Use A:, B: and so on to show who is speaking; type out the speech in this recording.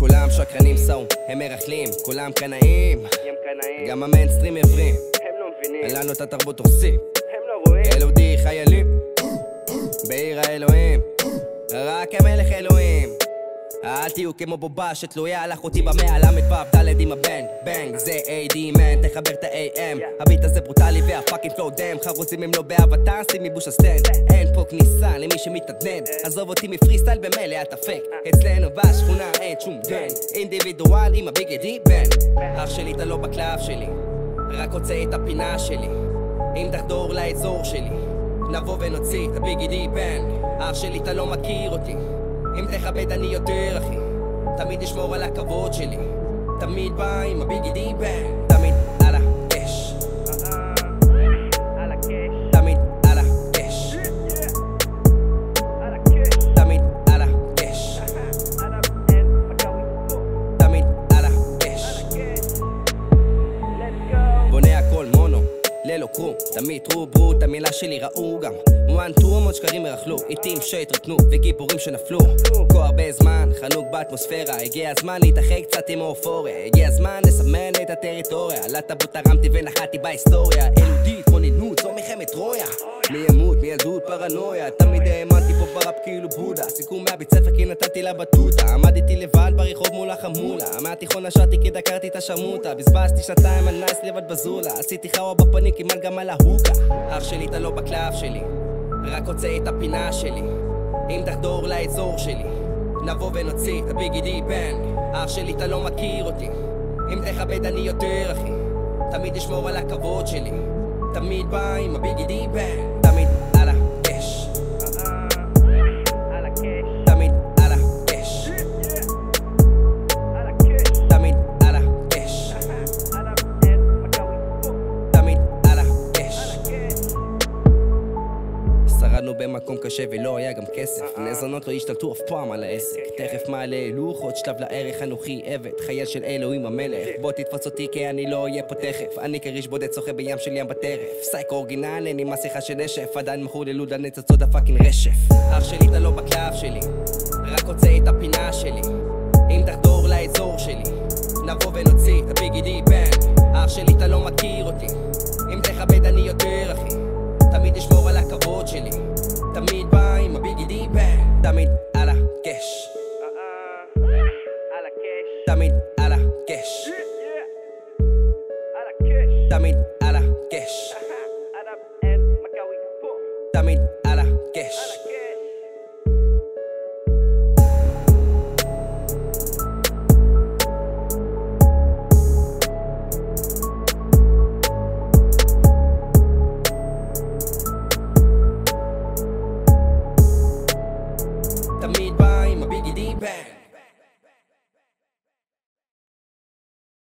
A: כולם שקרנים סאו, הם מרכלים, כולם קנאים, גם המיינסטרים עברים,
B: הם לא מבינים,
A: אין לנו את התרבות הורסים,
B: הם לא רואים,
A: אלודי חיילים, בעיר האלוהים, רק המלך אלוהים. אל תהיו כמו בובה שתלויה על אחותי במאה ל"ו ד' עם הבנג בנג זה AD מן תחבר את ה-AM הביט הזה ברוטלי והפאקינג פלואו דם חרוזים הם לא באבטר שים מבוש הסטנד אין פה כניסה למי שמתנדנד עזוב אותי מפרי סטייל במלא אתה פק אצלנו בשכונה אין שום גן אינדיבידואל עם הביגדי בן אח שלי אתה לא בקלף שלי רק רוצה את הפינה שלי אם תחדור לאזור שלי נבוא ונוציא את הביגדי בן אח שלי אתה לא מכיר אותי אם תכבד אני יותר אחי תמיד אשמור על הכבוד שלי תמיד בא עם הביגדי בן תמיד על הקש תמיד על הקש תמיד על הקש תמיד על הקש בונה הכל מונו ללא קרו, תמיד טרו את המילה שלי ראו גם וואן טרו מאוד שקרים מרחלו איתים שהתרקנו וגיבורים שנפלו כה הרבה זמן חנוק באטמוספירה הגיע הזמן להתאחד קצת עם האופוריה הגיע הזמן לסמן את הטריטוריה לתרבות תרמתי ונחתי בהיסטוריה אלודית כוננות זו מלחמת טרויה מי ימות מילדות פרנויה תמיד האמנתי פה בראפ כאילו בודה סיכום מהבית ספר כי נתתי לה בטוטה עמדתי לבד ברחוב מול החמולה מהתיכון נשרתי כי דקרתי את השרמוטה בזבזתי שנתיים על נייס לבד בזולה עשיתי חווה בפנים כמעט גם על ההוקה אח שלי אתה לא בקלף שלי רק רוצה את הפינה שלי אם תחדור לאזור שלי נבוא ונוציא את הביגדי בן אח שלי אתה לא מכיר אותי אם תכבד אני יותר אחי תמיד אשמור על הכבוד שלי תמיד בא עם הביגדי בן תמיד על הקש תמיד על הקש תמיד על הקש תמיד על הקש שרדנו במקום קשה ולא היה גם כסף בני זונות לא השתלטו אף פעם על העסק תכף מעלה לוחות שלב לערך אנוכי עבד חייל של אלוהים המלך בוא תתפוס אותי כי אני לא אהיה פה תכף אני כריש בודד שוחה בים של ים בטרף סייקו אורגינל אין עם מסכה של נשף עדיין מכור ללוד על נצצות הפאקינג רשף אח שלי אתה לא בקלף שלי רק רוצה את הפינה שלי אם תחדור לאזור שלי נבוא ונוציא את הביגדי בן אח שלי אתה לא מכיר אותי אם תכבד אני יותר אחי תמיד אשמור על הכבוד שלי תמיד בא עם הביגדי בן תמיד על הקש תמיד